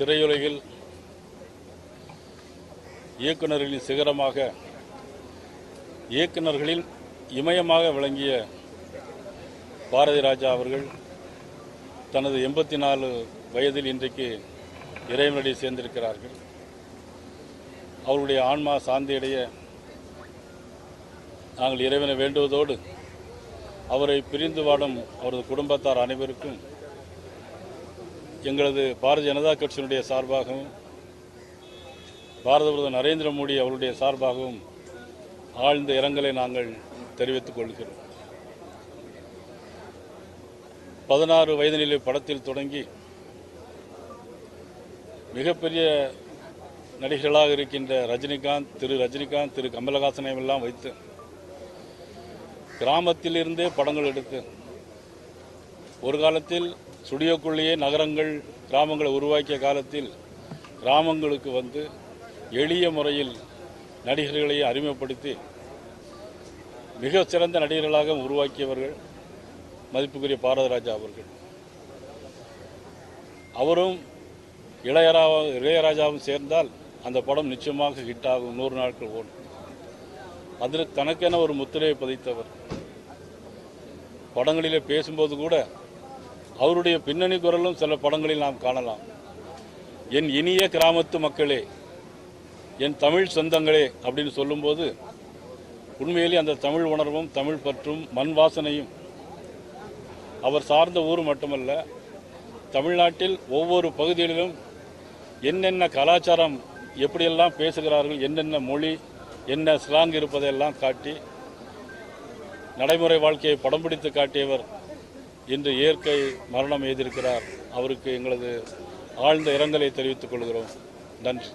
திரையுலகில் இயக்குநர்களின் சிகரமாக, இயக்குநர்களின் இமயமாக விளங்கிய பாரதி ராஜா அவர்கள் தனது 84 வயதில் இன்றைக்கு இறைவனடி சேர்ந்திருக்கிறார்கள். அவருடைய ஆன்மா சாந்தியடைய நாங்கள் இறைவனை வேண்டுவதோடு அவரை பிரிந்து வாடும் அவரது குடும்பத்தார் அனைவருக்கும் எங்களது பாரதிய ஜனதா கட்சியினுடைய சார்பாகவும் பாரத பிரதமர் நரேந்திர மோடி அவருடைய சார்பாகவும் ஆழ்ந்த இரங்கலை நாங்கள் தெரிவித்துக் கொள்கிறோம். 16 வயதினிலே படத்தில் தொடங்கி மிகப்பெரிய நடிகர்களாக இருக்கின்ற ரஜினிகாந்த், திரு கமலஹாசனை எல்லாம் வைத்து கிராமத்திலிருந்தே படங்கள் எடுத்து ஒரு காலத்தில் ஸ்டுடியோக்குள்ளேயே நகரங்கள் கிராமங்களை உருவாக்கிய காலத்தில் கிராமங்களுக்கு வந்து எளிய முறையில் நடிகர்களை அறிமுகப்படுத்தி மிக சிறந்த நடிகர்களாக உருவாக்கியவர்கள் மதிப்புக்குரிய பாரதி ராஜா அவர்கள். அவரும் இளையராஜாவும் சேர்ந்தால் அந்த படம் நிச்சயமாக ஹிட் ஆகும், 100 நாட்கள் ஓடும். அதில் தனக்கென ஒரு முத்திரையை பதித்தவர். படங்களிலே பேசும்போது கூட அவருடைய பின்னணி குரலும் சில படங்களில் நாம் காணலாம். என் இனிய கிராமத்து மக்களே, என் தமிழ் சொந்தங்களே அப்படின்னு சொல்லும்போது உண்மையிலே அந்த தமிழ் உணர்வும் தமிழ் பற்றும் மண் வாசனையும் அவர் சார்ந்த ஊர் மட்டுமல்ல, தமிழ்நாட்டில் ஒவ்வொரு பகுதிகளிலும் என்னென்ன கலாச்சாரம் எப்படியெல்லாம் பேசுகிறார்கள், என்னென்ன மொழி, என்ன ஸ்லாங் இருப்பதையெல்லாம் காட்டி நடைமுறை வாழ்க்கையை படம் பிடித்து காட்டியவர் இன்று இயற்கை மரணம் எய்திருக்கிறார். அவருக்கு எங்களது ஆழ்ந்த இரங்கலை தெரிவித்துக் கொள்கிறோம். நன்றி.